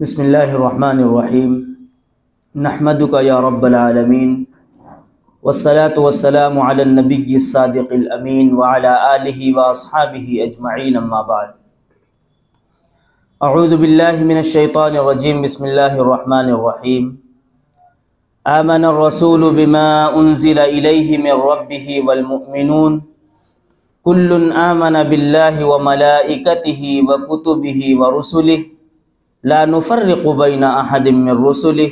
बिस्मिल्लाहिर्रहमानिर्रहीम नहमदुका या रब्बल आलमीन वस्सलातु वस्सलामु अला नबिय्यिस सादिक़िल अमीन व अला आलिहि व अस्हाबिहि अजमईन अम्मा बाद। अऊज़ु बिल्लाहि मिनश शैतानिर रजीम बिस्मिल्लाहिर्रहमानिर्रहीम आमनर रसूलु बिमा उन्ज़िला इलैहि मिर रब्बिहि वल मुअमिनून कुल्लुन आमना बिल्लाहि व मलाइकतिहि व कुतुबिहि व रुसुलिहि ला नुफ़र्रिक़ु बैना अहदिम मिर रुसुलिहि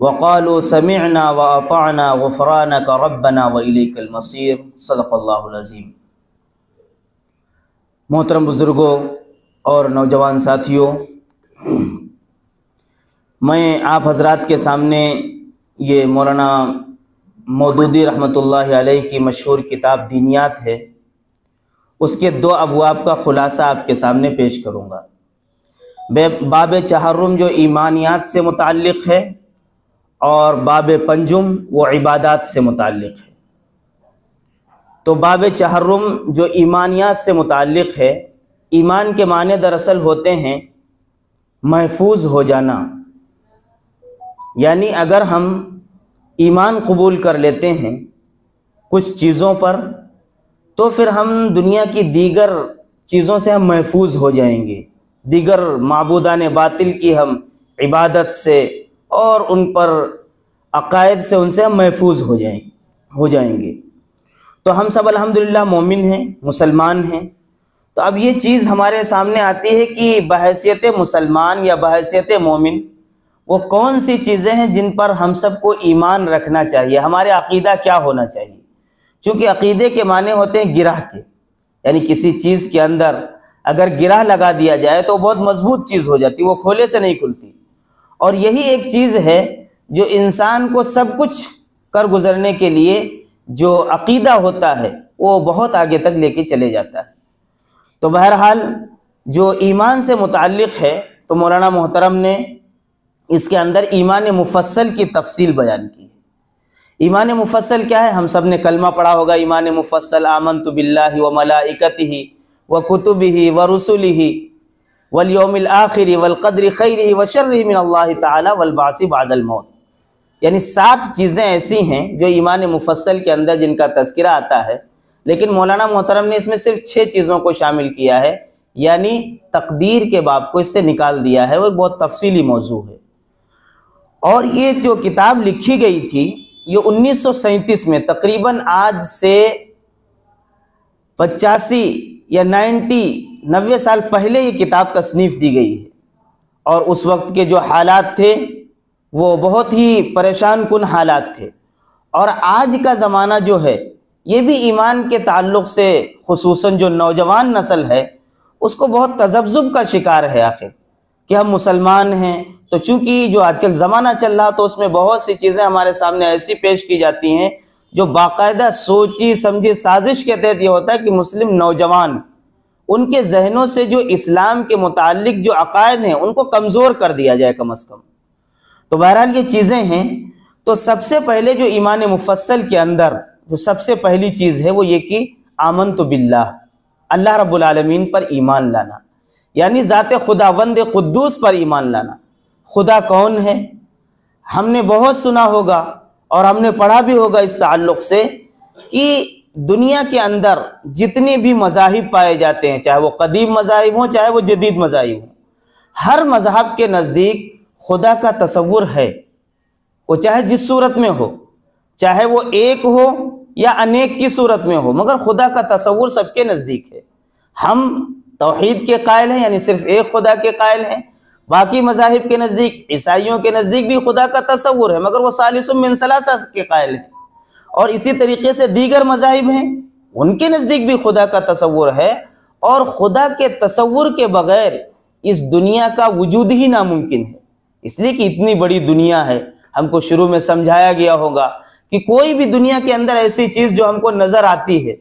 व क़ालू समिअना व अतअना गुफ़रानक रब्बना व इलैकल मसीर। सदक़ल्लाहुल अज़ीम। मोहतरम बुज़ुर्गों और नौजवान साथियों, मैं आप हज़रात के सामने ये मौलाना मौदूदी रहमतुल्लाहि अलैहि की मशहूर किताब दीनियात है, उसके दो अबवाब का ख़ुलासा आपके सामने पेश करूँगा। बाब चहर्रुम जो ईमानियात से मुताल्लिक़ है और बाब पंजुम वो इबादात से मुताल्लिक़ है। तो बाब चहर्रुम जो ईमानियात से मुताल्लिक़ है, ईमान के माने दरअसल होते हैं महफूज हो जाना, यानी अगर हम ईमान कबूल कर लेते हैं कुछ चीज़ों पर तो फिर हम दुनिया की दीगर चीज़ों से हम महफूज हो जाएंगे, दीगर माबूदान बातिल की हम इबादत से और उन पर अकायद से उनसे हम महफूज हो जाएंगे। तो हम सब अल्हम्दुलिल्लाह मोमिन हैं, मुसलमान हैं। तो अब ये चीज़ हमारे सामने आती है कि बहैसियत मुसलमान या बहैसियत मोमिन वो कौन सी चीज़ें हैं जिन पर हम सबको ईमान रखना चाहिए, हमारे अक़ीदा क्या होना चाहिए। चूँकि अक़ीदे के माने होते हैं गिरह के, यानी किसी चीज़ के अंदर अगर गिरह लगा दिया जाए तो बहुत मजबूत चीज़ हो जाती, वो खोले से नहीं खुलती। और यही एक चीज़ है जो इंसान को सब कुछ कर गुजरने के लिए जो अक़ीदा होता है वो बहुत आगे तक लेके चले जाता है। तो बहरहाल जो ईमान से मुताल्लिक़ है, तो मौलाना मोहतरम ने इसके अंदर ईमान मुफस्सल की तफसील बयान की है। ईमान मुफस्सल क्या है? हम सब ने कलमा पढ़ा होगा, ईमान मुफस्सल आमनतु बिल्लाहि व मलाइकतिहि व कुतुबिहि व रुसुलिहि वल यौमिल आखिरि वल क़द्रि खैरिहि व शर्रिहि मिनल्लाहि तआला वल बाअसी बअदल मौत। यानी 7 चीज़ें ऐसी हैं जो ईमान मुफस्सल के अंदर जिनका तज़किरा आता है, लेकिन मौलाना मोहतरम ने इसमें सिर्फ 6 चीज़ों को शामिल किया है, यानी तकदीर के बाब को इससे निकाल दिया है। वो एक बहुत तफसीली मौजू है। और ये जो किताब लिखी गई थी ये 1937 में, तकरीबन आज से 85 या 90 साल पहले ये किताब तसनीफ़ दी गई है। और उस वक्त के जो हालात थे वो बहुत ही परेशान कुन हालात थे। और आज का ज़माना जो है ये भी ईमान के ताल्लुक़ से खुसूसन जो नौजवान नस्ल है उसको बहुत तज़ब्ज़ुब का शिकार है आखिर कि हम मुसलमान हैं। तो चूँकि जो आजकल ज़माना चल रहा तो उसमें बहुत सी चीज़ें हमारे सामने ऐसी पेश की जाती हैं जो बाकायदा सोची समझी साजिश के तहत ये होता है कि मुस्लिम नौजवान उनके जहनों से जो इस्लाम के मुताल्लिक जो अकायद हैं उनको कमज़ोर कर दिया जाए कम अज़ कम। तो बहरहाल ये चीज़ें हैं। तो सबसे पहले जो ईमान मुफस्सल के अंदर जो सबसे पहली चीज़ है वो ये कि आमनतु बिल्लाह, अल्लाह रब्बुल आलमीन पर ईमान लाना, यानी ज़ात खुदावंद कुद्दूस पर ईमान लाना। खुदा कौन है हमने बहुत सुना होगा और हमने पढ़ा भी होगा इस ताल्लुक़ से कि दुनिया के अंदर जितने भी मज़ाहिब पाए जाते हैं, चाहे वो कदीम मज़ाहिब हों चाहे वो जदीद मज़ाहिब हों, हर मज़हब के नज़दीक खुदा का तसव्वुर है। वो चाहे जिस सूरत में हो, चाहे वो एक हो या अनेक की सूरत में हो, मगर खुदा का तसव्वुर सबके नज़दीक है। हम तौहीद के कायल हैं, यानी सिर्फ एक खुदा के कायल हैं। बाकी मज़ाहिब के नज़दीक, ईसाइयों के नज़दीक भी खुदा का तसव्वुर है, मगर वो सालिसुम मिन सलासा के कायल हैं। और इसी तरीके से दीगर मज़ाहिब हैं, उनके नज़दीक भी खुदा का तसव्वुर है। और खुदा के तसव्वुर के बग़ैर इस दुनिया का वजूद ही नामुमकिन है। इसलिए कि इतनी बड़ी दुनिया है, हमको शुरू में समझाया गया होगा कि कोई भी दुनिया के अंदर ऐसी चीज़ जो हमको नज़र आती है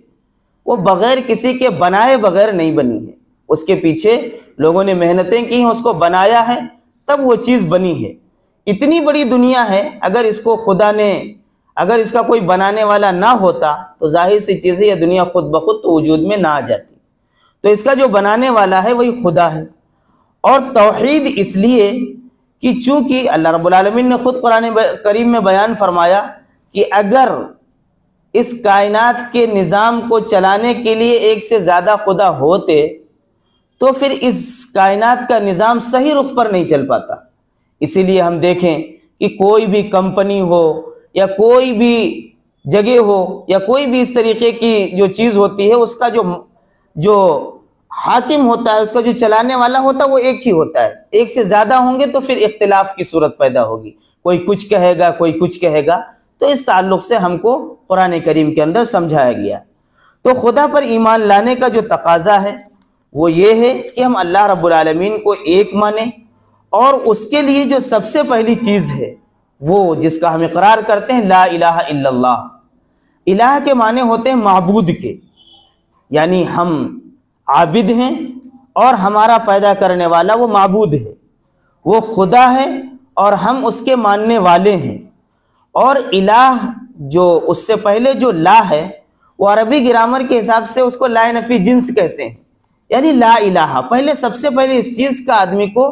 वो बग़ैर किसी के बनाए बग़ैर नहीं बनी है। उसके पीछे लोगों ने मेहनतें की हैं, उसको बनाया है, तब वो चीज़ बनी है। इतनी बड़ी दुनिया है, अगर इसको खुदा ने, अगर इसका कोई बनाने वाला ना होता तो जाहिर सी चीज़ है यह दुनिया खुद ब खुद तो वजूद में ना आ जाती। तो इसका जो बनाने वाला है वही खुदा है। और तौहीद इसलिए कि चूंकि अल्लाह रब्बुल आलमीन ने खुद कुरान करीम में बयान फरमाया कि अगर इस कायनात के निज़ाम को चलाने के लिए एक से ज़्यादा खुदा होते तो फिर इस कायनात का निज़ाम सही रुख पर नहीं चल पाता। इसीलिए हम देखें कि कोई भी कंपनी हो या कोई भी जगह हो या कोई भी इस तरीके की जो चीज़ होती है, उसका जो हाकिम होता है, उसका जो चलाने वाला होता है वो एक ही होता है। एक से ज़्यादा होंगे तो फिर इख्तिलाफ की सूरत पैदा होगी, कोई कुछ कहेगा कोई कुछ कहेगा। तो इस ताल्लुक़ से हमको कुरान करीम के अंदर समझाया गया। तो खुदा पर ईमान लाने का जो तकाज़ा है वो ये है कि हम अल्लाह रब्बुल आलमीन को एक माने, और उसके लिए जो सबसे पहली चीज़ है वो जिसका हम इकरार करते हैं, ला इलाहा इल्लल्लाह। इलाह के माने होते हैं माबूद के, यानी हम आबिद हैं और हमारा पैदा करने वाला वो माबूद है, वो खुदा है और हम उसके मानने वाले हैं। और इलाह जो उससे पहले जो ला है वो अरबी ग्रामर के हिसाब से उसको ला नफी जिन्स कहते हैं, यानी ला इलाहा। पहले सबसे पहले इस चीज़ का आदमी को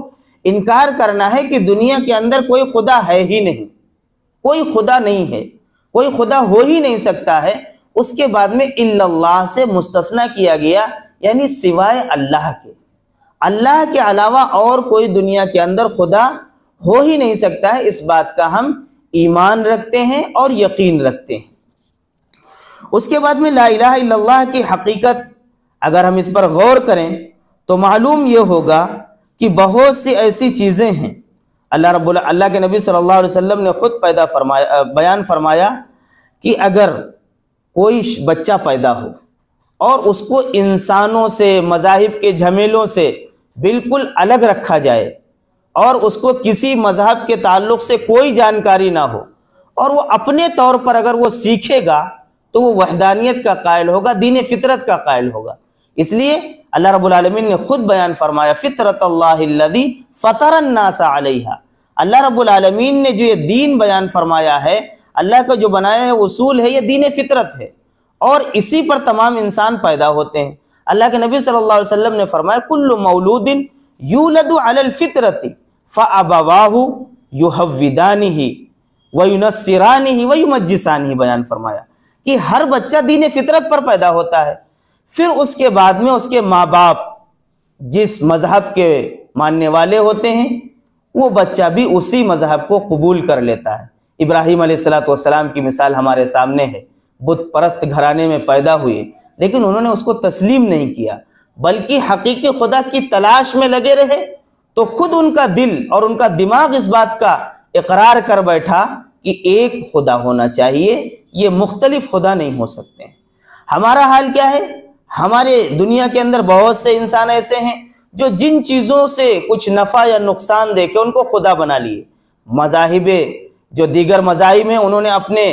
इनकार करना है कि दुनिया के अंदर कोई खुदा है ही नहीं, कोई खुदा नहीं है, कोई खुदा हो ही नहीं सकता है। उसके बाद में इल्लल्लाह से मुस्तस्ना किया गया, यानी सिवाय अल्लाह के, अल्लाह के अलावा और कोई दुनिया के अंदर खुदा हो ही नहीं सकता है। इस बात का हम ईमान रखते हैं और यकीन रखते हैं। उसके बाद में ला इलाहा इल्लल्लाह की हकीकत अगर हम इस पर गौर करें तो मालूम ये होगा कि बहुत सी ऐसी चीज़ें हैं अल्लाह के नबी सल्लल्लाहु अलैहि वसल्लम ने खुद बयान फरमाया कि अगर कोई बच्चा पैदा हो और उसको इंसानों से, मज़ाहिब के झमेलों से बिल्कुल अलग रखा जाए और उसको किसी मज़हब के ताल्लुक़ से कोई जानकारी ना हो, और वो अपने तौर पर अगर वो सीखेगा तो वो वहदानियत का कायल होगा, दीन फितरत का कायल होगा। इसलिए अल्लाह रब्बुल आलमीन ने खुद बयान फरमाया, फितरतल्लाहिल्लज़ी फ़तरन्नास अलैहा। अल्लाह रब्बुल आलमीन ने जो ये दीन बयान फरमाया है, अल्लाह का जो बनाया है उसूल है, ये दीन फितरत है और इसी पर तमाम इंसान पैदा होते हैं। अल्लाह के नबी सल्लल्लाहु अलैहि वसल्लम ने फरमाया, कुल्लु मौलूदिन यूलदु अलल फितरति फ़अबवाहु युहव्विदानिही व युनस्सिरानिही व युमज्जिसानिही। बयान फरमाया कि हर बच्चा दीन फितरत पर पैदा होता है, फिर उसके बाद में उसके माँ बाप जिस मज़हब के मानने वाले होते हैं वो बच्चा भी उसी मज़हब को कबूल कर लेता है। इब्राहीम अलैहिस्सलातु वस्सलाम की मिसाल हमारे सामने है। बुत परस्त घराने में पैदा हुए लेकिन उन्होंने उसको तस्लीम नहीं किया, बल्कि हकीकी खुदा की तलाश में लगे रहे। तो खुद उनका दिल और उनका दिमाग इस बात का इकरार कर बैठा कि एक खुदा होना चाहिए, ये मुख्तलिफ खुदा नहीं हो सकते हैं। हमारा हाल क्या है? हमारे दुनिया के अंदर बहुत से इंसान ऐसे हैं जो जिन चीज़ों से कुछ नफ़ा या नुकसान देखे उनको खुदा बना लिए। मज़ाहिबे जो दीगर मज़ाहिब हैं उन्होंने अपने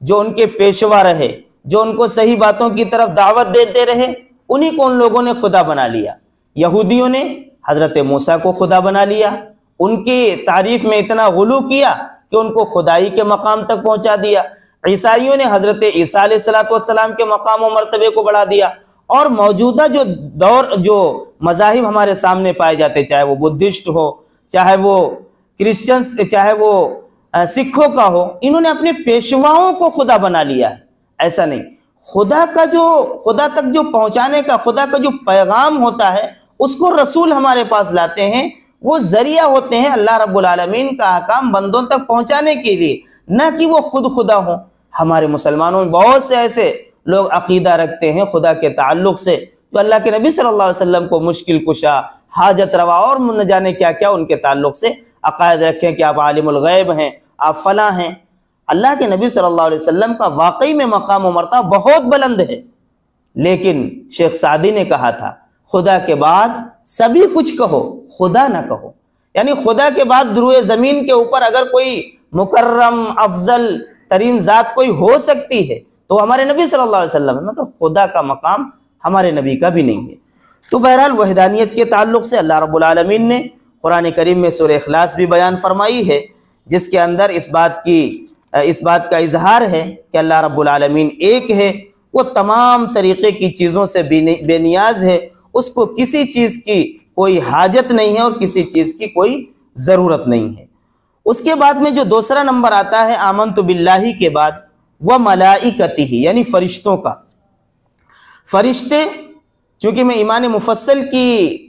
जो उनके पेशवा रहे, जो उनको सही बातों की तरफ दावत देते रहे, उन्हीं को उन लोगों ने खुदा बना लिया। यहूदियों ने हज़रत मूसा को खुदा बना लिया, उनकी तारीफ में इतना गुलू किया कि उनको खुदाई के मकाम तक पहुंचा दिया। ईसाइयों ने हज़रत ईसा अलैहिस्सलातु वस्सलाम के मकाम और मर्तबे को बढ़ा दिया। और मौजूदा जो दौर जो मज़ाहिब हमारे सामने पाए जाते, चाहे वो बुद्धिस्ट हो, चाहे वो क्रिश्चियंस, चाहे वो सिखों का हो, इन्होंने अपने पेशवाओं को खुदा बना लिया है। ऐसा नहीं, खुदा तक जो पहुंचाने का, खुदा का जो पैगाम होता है उसको रसूल हमारे पास लाते हैं, वो जरिया होते हैं अल्लाह रब्बुल आलमीन का अहकाम बंदों तक पहुंचाने के लिए, न कि वो खुद खुदा हो। हमारे मुसलमानों में बहुत से ऐसे लोग अकीदा रखते हैं खुदा के ताल्लुक से, जो अल्लाह के नबी सल्लल्लाहु अलैहि वसल्लम को मुश्किल कुशा, हाजत रवा और न जाने क्या क्या उनके ताल्लुक से अकायद रखें कि आप आलिमुल गैब हैं, आप फला हैं। अल्लाह के नबी सल्लल्लाहु अलैहि वसल्लम का वाकई में मकाम व मर्तबा बहुत बुलंद है, लेकिन शेख सादी ने कहा था, खुदा के बाद सभी कुछ कहो, खुदा ना कहो। यानी खुदा के बाद दुरूए ज़मीन के ऊपर अगर कोई मुकर्रम अफजल तरीन ज़ात कोई हो सकती है तो हमारे नबी सल्लल्लाहु अलैहि वसल्लम में, तो खुदा का मकाम हमारे नबी का भी नहीं है। तो बहरहाल वहदानियत के ताल्लुक से अल्लाह रब्बुल आलमीन ने कुरान करीम में सूरह इखलास भी बयान फरमाई है, जिसके अंदर इस बात का इजहार है कि अल्लाह रब्बुल आलमीन एक है, वो तमाम तरीक़े की चीज़ों से बेनियाज है, उसको किसी चीज़ की कोई हाजत नहीं है और किसी चीज की कोई जरूरत नहीं है। उसके बाद में जो दूसरा नंबर आता है आमनतु बिल्लाही के बाद, वह मलाइकतिही यानी फरिश्तों का। फरिश्ते, चूंकि मैं ईमान मुफस्सल की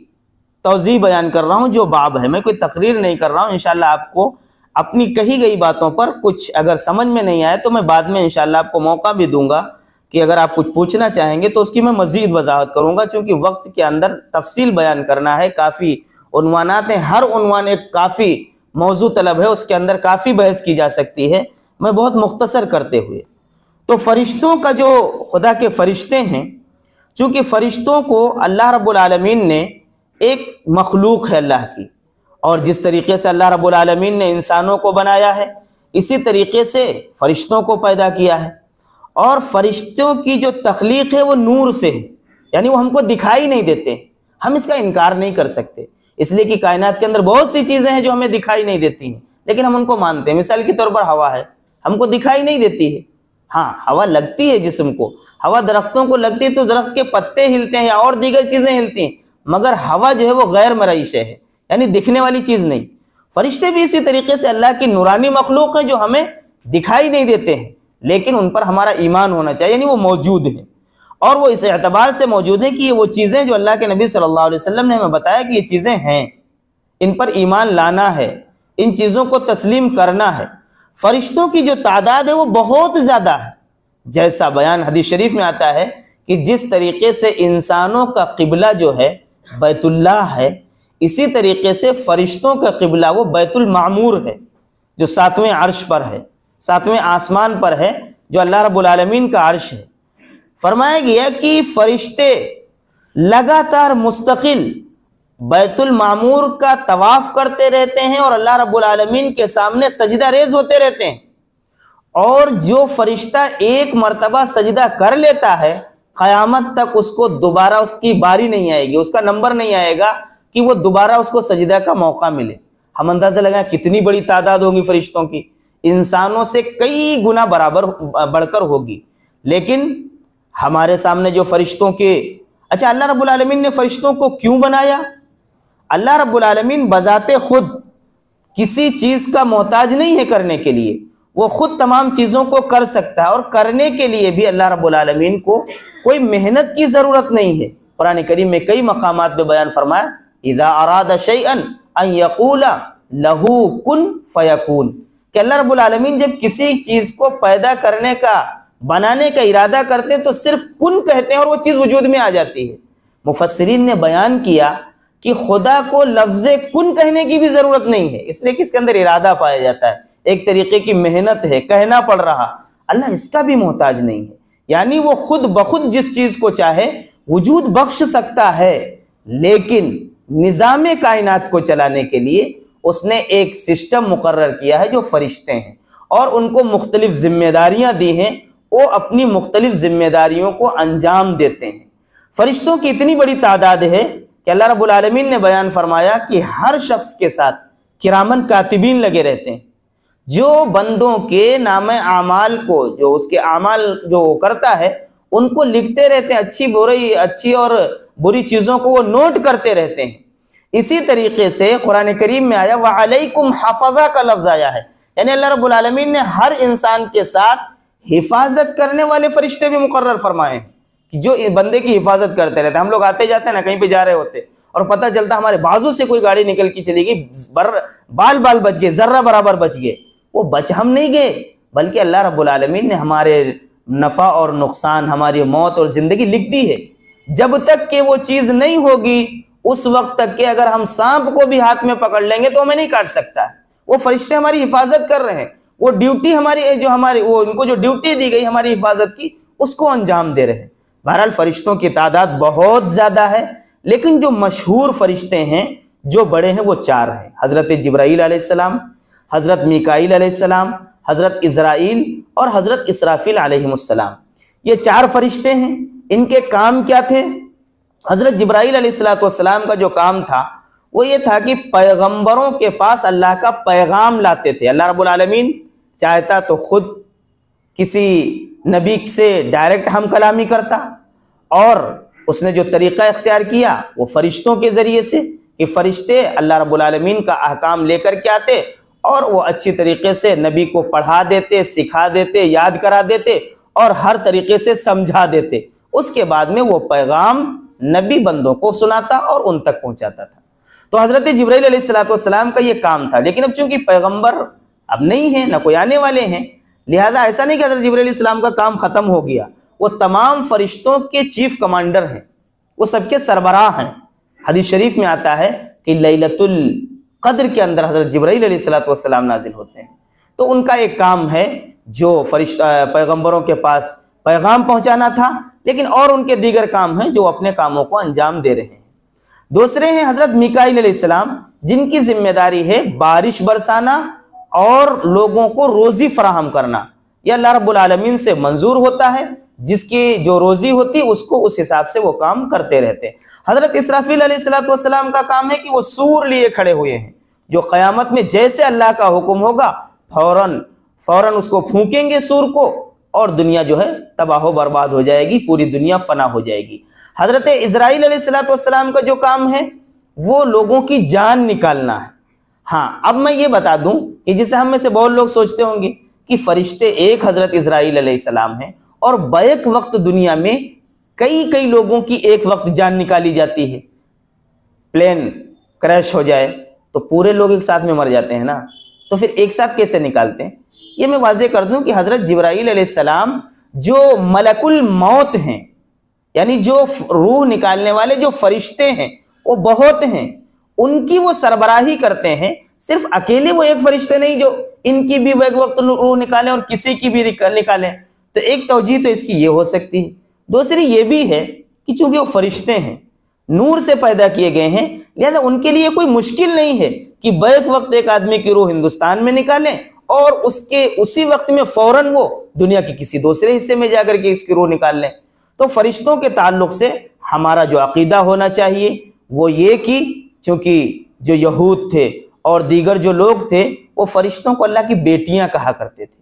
तौज़ीह बयान कर रहा हूं, जो बाब है, मैं कोई तकरीर नहीं कर रहा हूं। इंशाल्लाह आपको अपनी कही गई बातों पर कुछ अगर समझ में नहीं आए तो मैं बाद में इंशाल्लाह आपको मौका भी दूंगा कि अगर आप कुछ पूछना चाहेंगे तो उसकी मैं मज़ीद वजाहत करूंगा, चूंकि वक्त के अंदर तफसील बयान करना है, काफ़ी उन्वानात हैं, हर उन्वान एक काफ़ी मौजू तलब है, उसके अंदर काफ़ी बहस की जा सकती है। मैं बहुत मुख्तसर करते हुए, तो फरिश्तों का जो खुदा के फरिश्ते हैं, चूँकि फरिश्तों को अल्लाह रब्बुल आलमीन ने एक मखलूक है अल्लाह की, और जिस तरीके से अल्लाह रब्बुल आलमीन ने इंसानों को बनाया है इसी तरीके से फरिश्तों को पैदा किया है। और फरिश्तों की जो तख्लीक है वो नूर से है, यानी वो हमको दिखाई नहीं देते, हम इसका इनकार नहीं कर सकते, इसलिए कि कायनात के अंदर बहुत सी चीज़ें हैं जो हमें दिखाई नहीं देती हैं लेकिन हम उनको मानते हैं। मिसाल के तौर पर हवा है, हमको दिखाई नहीं देती है, हाँ हवा लगती है जिस्म को, हवा दरख्तों को लगती है तो दरख्त के पत्ते हिलते हैं या और दीगर चीज़ें हिलती हैं, मगर हवा जो है वो गैर मरई शे है, यानी दिखने वाली चीज़ नहीं। फरिश्ते भी इसी तरीके से अल्लाह की नूरानी मखलूक है जो हमें दिखाई नहीं देते हैं, लेकिन उन पर हमारा ईमान होना चाहिए, यानी वो मौजूद हैं। और वो इस एतबार से मौजूद है कि ये वो चीज़ें जो अल्लाह के नबी सल्लल्लाहु अलैहि वसल्लम ने हमें बताया कि ये चीज़ें हैं, इन पर ईमान लाना है, इन चीज़ों को तस्लीम करना है। फरिश्तों की जो तादाद है वो बहुत ज़्यादा है, जैसा बयान हदीस शरीफ में आता है कि जिस तरीके से इंसानों का क़िबला जो है बैतुल्लाह है, इसी तरीके से फरिश्तों का क़िबला वो बैतुल मामूर है, जो 7वें अर्श पर है, 7वें आसमान पर है, जो अल्लाह रब्बुल आलमीन का अर्श है। फरमाया गया कि फरिश्ते लगातार मुस्तकिल बैतुल मामूर का तवाफ करते रहते हैं और अल्लाह रब्बुल आलमीन के सामने सजदा रेज होते रहते हैं। और जो फरिश्ता एक मर्तबा सजदा कर लेता है, क़यामत तक उसको दोबारा उसकी बारी नहीं आएगी, उसका नंबर नहीं आएगा कि वो दोबारा उसको सजदा का मौका मिले। हम अंदाज़ा लगाएं कितनी बड़ी तादाद होगी फरिश्तों की, इंसानों से कई गुना बराबर बढ़कर होगी। लेकिन हमारे सामने जो फरिश्तों के, अच्छा अल्लाह रब्बुल आलमीन ने फरिश्तों को क्यों बनाया? अल्लाह रब्बुल आलमीन बजाते खुद किसी चीज़ का मोहताज नहीं है करने के लिए, वो खुद तमाम चीज़ों को कर सकता है, और करने के लिए भी अल्लाह रब्बुल आलमीन को कोई मेहनत की ज़रूरत नहीं है। कुरान करीम में कई मकामात पे बयान फरमाया, इज़ा अरादा शैअन अन यक़ूला लहू कुन फयकून, कि अल्लाह रब्बुल आलमीन जब किसी चीज़ को पैदा करने का, बनाने का इरादा करते हैं तो सिर्फ कुन कहते हैं और वो चीज़ वजूद में आ जाती है। मुफस्सिरीन ने बयान किया कि खुदा को लफ्ज़े कुन कहने की भी ज़रूरत नहीं है, इसलिए कि इसके अंदर इरादा पाया जाता है, एक तरीके की मेहनत है, कहना पड़ रहा। अल्लाह इसका भी मोहताज नहीं है, यानी वो खुद बखुद जिस चीज़ को चाहे वजूद बख्श सकता है, लेकिन निज़ाम कायनात को चलाने के लिए उसने एक सिस्टम मुकर्रर किया है जो फरिश्ते हैं, और उनको मुख्तलिफ जिम्मेदारियां दी हैं, वो अपनी मुख्तलिफ जिम्मेदारियों को अंजाम देते हैं। फरिश्तों की इतनी बड़ी तादाद है कि अल्लाह रब्बुल आलमीन ने बयान फरमाया कि हर शख्स के साथ किरामन कातिबीन लगे रहते हैं, जो बंदों के नाम आमाल को, जो उसके आमाल जो करता है उनको लिखते रहते हैं, अच्छी और बुरी चीज़ों को वो नोट करते रहते हैं। इसी तरीके से कुरान करीम में आया व अलैकुम हफ़ज़ा का लफ्ज़ आया है, यानी अल्लाह रब्बुल आलमीन ने हर इंसान के साथ हिफाजत करने वाले फरिश्ते भी मुकर्रर फरमाए हैं कि जो बंदे की हिफाजत करते रहते हैं। हम लोग आते जाते हैं ना, कहीं पे जा रहे होते और पता चलता हमारे बाजू से कोई गाड़ी निकल के चली गई, बाल बच गए, जर्रा बराबर बच गए, वो बच हम नहीं गए, बल्कि अल्लाह रब्बुल आलमीन ने हमारे नफ़ा और नुकसान, हमारी मौत और ज़िंदगी लिख दी है। जब तक कि वो चीज़ नहीं होगी उस वक्त तक के अगर हम सांप को भी हाथ में पकड़ लेंगे तो हमें नहीं काट सकता है। वो फरिश्ते हमारी हिफाजत कर रहे हैं, वो ड्यूटी हमारी जो हमारी वो उनको जो ड्यूटी दी गई हमारी हिफाजत की उसको अंजाम दे रहे हैं। बहरहाल फरिश्तों की तादाद बहुत ज़्यादा है, लेकिन जो मशहूर फरिश्ते हैं, जो बड़े हैं, वो 4 हैं। हज़रत जिब्राईल अलैहिस्सलाम, हज़रत मीकाईल अलैहिस्सलाम, हज़रत इज़राइल और हज़रत इसराफील अलैहिमुस्सलाम। ये 4 फरिश्ते हैं। इनके काम क्या थे? हज़रत जिब्राईल अलैहिस्सलाम का जो काम था वो ये था कि पैगंबरों के पास अल्लाह का पैगाम लाते थे। अल्लाह रब्बुल आलमीन चाहता तो खुद किसी नबी से डायरेक्ट हम कलामी करता, और उसने जो तरीक़ा इख्तियार किया वो फरिश्तों के ज़रिए से, कि फरिश्ते अल्लाह रब्बुल आलमीन का अहकाम लेकर के आते और वो अच्छी तरीके से नबी को पढ़ा देते, सिखा देते, याद करा देते और हर तरीके से समझा देते। उसके बाद में वो पैगाम नबी बंदों को सुनाता और उन तक पहुंचाता था। तो हजरत जिब्राइल अलैहिस्सलाम का ये काम था। लेकिन अब चूंकि पैगंबर अब नहीं है, ना कोई आने वाले हैं, लिहाजा ऐसा नहीं कि हजरत जिब्राइल अलैहिस्सलाम का काम खत्म हो गया। वो तमाम फरिश्तों के चीफ कमांडर हैं, वो सबके सरबराह हैं। हदीस शरीफ में आता है कि लैलतुल क़द्र के अंदर हजरत जिब्राइल अलैहिस्सलाम नाजिल होते हैं। तो उनका एक काम है जो पैगंबरों के पास पैगाम पहुंचाना था, लेकिन और उनके दीगर काम हैं जो अपने कामों को अंजाम दे रहे हैं। दूसरे हैं हजरत मीकाईल अलैहिस्सलाम, जिनकी जिम्मेदारी है बारिश बरसाना और लोगों को रोजी फराहम करना। यह अल्लाह रब्बुल आलमीन से मंजूर होता है, जिसकी जो रोजी होती है उसको उस हिसाब से वो काम करते रहते हैं। हजरत इसराफील अलैहिस्सलाम का काम है कि वो सूर लिए खड़े हुए हैं, जो क़यामत में जैसे अल्लाह का हुक्म होगा फौरन उसको फूकेंगे सूर को, और दुनिया जो है तबाह बर्बाद हो जाएगी, पूरी दुनिया फना हो जाएगी। हजरत इज़राइल अलैहिस्सलाम का जो काम है वो लोगों की जान निकालना है। हाँ, अब मैं ये बता दूं कि जिसे हम में से बहुत लोग सोचते होंगे कि फरिश्ते एक हजरत इज़राइल अलैहिस्सलाम हैं और बैक वक्त दुनिया में कई लोगों की एक वक्त जान निकाली जाती है। प्लेन क्रैश हो जाए तो पूरे लोग एक साथ में मर जाते हैं ना, तो फिर एक साथ कैसे निकालते हैं? ये मैं वाज़ेह कर दूं कि हजरत जिब्राइल अलैहिस्सलाम जो मलकुल मौत हैं, यानी जो रूह निकालने वाले जो फरिश्ते हैं वो बहुत हैं, उनकी वो सरबराही करते हैं। सिर्फ अकेले वो एक फरिश्ते नहीं जो इनकी भी एक वक्त रूह निकालें और किसी की भी निकालें। तो एक तौजीह तो इसकी ये हो सकती है। दूसरी ये भी है कि चूंकि वो फरिश्ते हैं, नूर से पैदा किए गए हैं, लिहाजा उनके लिए कोई मुश्किल नहीं है कि बैक वक्त एक आदमी की रूह हिंदुस्तान में निकालें और उसके उसी वक्त में फौरन वो दुनिया के किसी दूसरे हिस्से में जाकर के इसकी रूह निकाल लें। तो फरिश्तों के ताल्लुक से हमारा जो अकीदा होना चाहिए वो ये कि चूंकि जो यहूद थे और दीगर जो लोग थे वो फरिश्तों को अल्लाह की बेटियां कहा करते थे।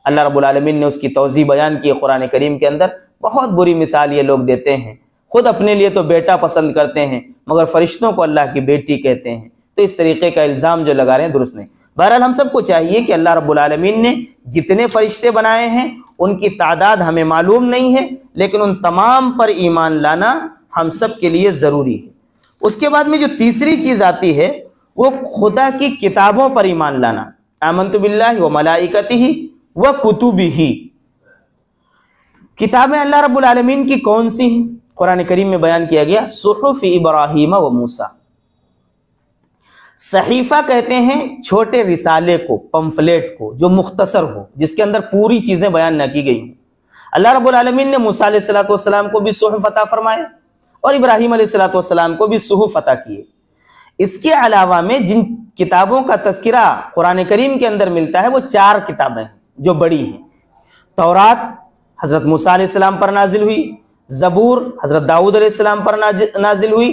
अल्लाह रब्बुल आलमीन ने उसकी तौज़ीह बयान की है कुरान करीम के अंदर। बहुत बुरी मिसाल ये लोग देते हैं, खुद अपने लिए तो बेटा पसंद करते हैं मगर फरिश्तों को अल्लाह की बेटी कहते हैं। तो इस तरीके का इल्ज़ाम जो लगा रहे हैं दुरुस्त नहीं। बहरहाल हम सबको चाहिए कि अल्लाह रब्बुल आलमीन ने जितने फरिश्ते बनाए हैं उनकी तादाद हमें मालूम नहीं है, लेकिन उन तमाम पर ईमान लाना हम सब के लिए ज़रूरी है। उसके बाद में जो तीसरी चीज़ आती है वो खुदा की किताबों पर ईमान लाना। आमन्तु बिल्लाहि व मलाइकतिही व कुतुबिही। किताबें अल्लाह रब्बुल आलमीन की कौन सी हैं? कुरान करीम में बयान किया गया सुहुफ़ इब्राहीम व मूसा। सहीफ़ा कहते हैं छोटे रिसाले को, पंफलेट को, जो मुख्तसर हो, जिसके अंदर पूरी चीज़ें बयान न की गई हों। अल्लाह रब्बुल आलमीन ने मूसा अलैहिस्सलाम को भी सुहुफ़ अता फरमाए और इब्राहीम अलैहिस्सलाम को भी सुहुफ़ अता किए। इसके अलावा में जिन किताबों का तज़किरा कुरान करीम के अंदर मिलता है वो 4 किताबें हैं जो बड़ी हैं। तौरात हज़रत मूसा अलैहिस्सलाम पर नाजिल हुई, ज़बूर हज़रत दाऊद अलैहिस्सलाम पर नाजिल हुई,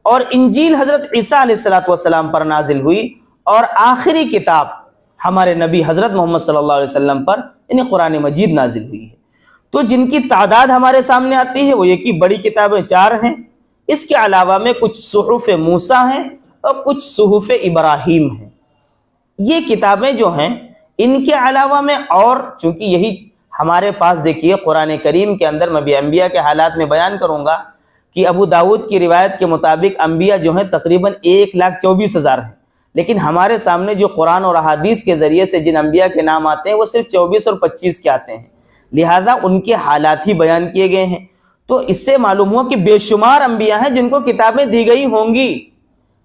और इंजील हज़रत ईसा अलैहिस्सलाम पर नाजिल हुई, और आखिरी किताब हमारे नबी हज़रत मोहम्मद सल्लल्लाहु अलैहि वसल्लम पर यानी कुरान मजीद नाजिल हुई है। तो जिनकी तादाद हमारे सामने आती है वो एक ही बड़ी किताबें 4 हैं। इसके अलावा में कुछ सुहुफ़ मूसा हैं और कुछ सुहुफ़ इब्राहीम हैं। ये किताबें जो हैं इनके अलावा में, और चूँकि यही हमारे पास देखिए कुरान करीम के अंदर, मैं भी अम्बिया के हालात में बयान करूँगा कि अबू दाऊद की रिवायत के मुताबिक अम्बिया जो हैं तकरीबन 1,24,000 हैं, लेकिन हमारे सामने जो कुरान और अहादीस के ज़रिए से जिन अम्बिया के नाम आते हैं वो सिर्फ 24 और 25 के आते हैं। लिहाजा उनके हालात ही बयान किए गए हैं। तो इससे मालूम हुआ कि बेशुमार अम्बिया हैं जिनको किताबें दी गई होंगी,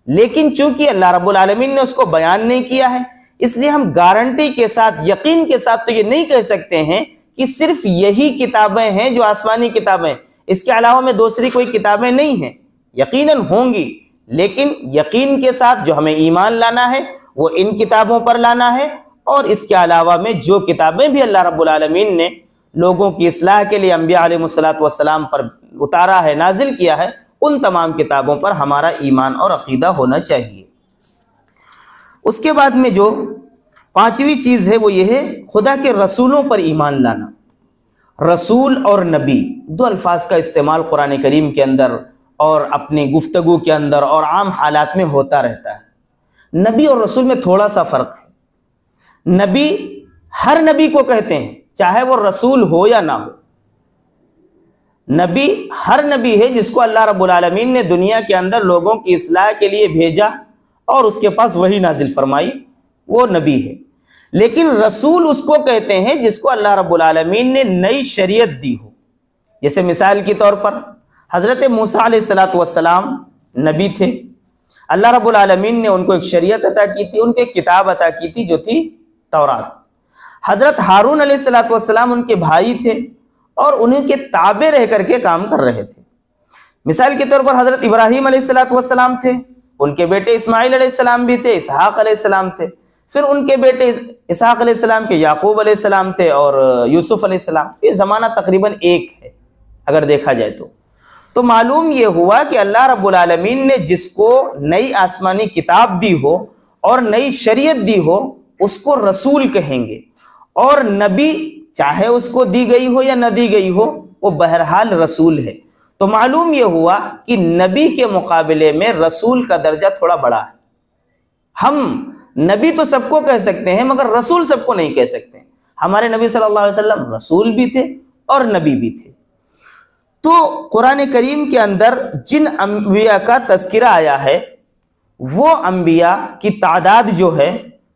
लेकिन चूंकि अल्लाह रब्बुल आलमीन ने उसको बयान नहीं किया है, इसलिए हम गारंटी के साथ, यकीन के साथ तो ये नहीं कह सकते हैं कि सिर्फ यही किताबें हैं जो आसमानी किताबें, इसके अलावा में दूसरी कोई किताबें नहीं हैं। यकीनन होंगी, लेकिन यकीन के साथ जो हमें ईमान लाना है वो इन किताबों पर लाना है, और इसके अलावा में जो किताबें भी अल्लाह रब्बुल आलमीन ने लोगों की इस्लाह के लिए अंबिया अलैहिमुस्सलातु वस्सलाम पर उतारा है, नाजिल किया है, उन तमाम किताबों पर हमारा ईमान और अकीदा होना चाहिए। उसके बाद में जो 5वीं चीज़ है वो ये है खुदा के रसूलों पर ईमान लाना। रसूल और नबी 2 अल्फाज का इस्तेमाल कुरान करीम के अंदर और अपनी गुफ्तगू के अंदर और आम हालात में होता रहता है। नबी और रसूल में थोड़ा सा फ़र्क है। नबी हर नबी को कहते हैं, चाहे वो रसूल हो या ना हो। नबी हर नबी है जिसको अल्लाह रब्बुल आलमीन ने दुनिया के अंदर लोगों की इस्लाह के लिए भेजा और उसके पास वही नाजिल फरमाई, वो नबी है। लेकिन रसूल उसको कहते हैं जिसको अल्लाह रब्बुल आलमीन ने नई शरीयत दी हो। जैसे मिसाल के तौर पर हज़रत मूसा अलैहिस्सलातु वस्सलाम नबी थे। अल्लाह रब्बुल आलमीन ने उनको एक शरीयत अता की थी, उनको एक किताब अता की थी जो थी तौरात। हज़रत हारून अलैहिस्सलातु वस्सलाम उनके भाई थे और उन्हीं के ताबे रह करके काम कर रहे थे। मिसाल के तौर पर हज़रत इब्राहीम अलैहिस्सलातु वस्सलाम थे, उनके बेटे इस्माइल अलैहिस्सलाम भी थे, इसहाक अलैहिस्सलाम थे, फिर उनके बेटे इसहाक अलैहिस्सलाम के याकूब अलैहिस्सलाम थे और यूसुफ अलैहिस्सलाम। ये ज़माना तकरीबन एक है अगर देखा जाए तो मालूम ये हुआ कि अल्लाह रब्बुल आलमीन ने जिसको नई आसमानी किताब दी हो और नई शरीयत दी हो उसको रसूल कहेंगे, और नबी चाहे उसको दी गई हो या न दी गई हो वो बहरहाल रसूल है। तो मालूम ये हुआ कि नबी के मुकाबले में रसूल का दर्जा थोड़ा बड़ा है। हम नबी तो सबको कह सकते हैं मगर रसूल सबको नहीं कह सकते। हमारे नबी सल्लल्लाहु अलैहि वसल्लम रसूल भी थे और नबी भी थे। तो कुरान करीम के अंदर जिन अंबिया का तज़किरा आया है वो अंबिया की तादाद जो है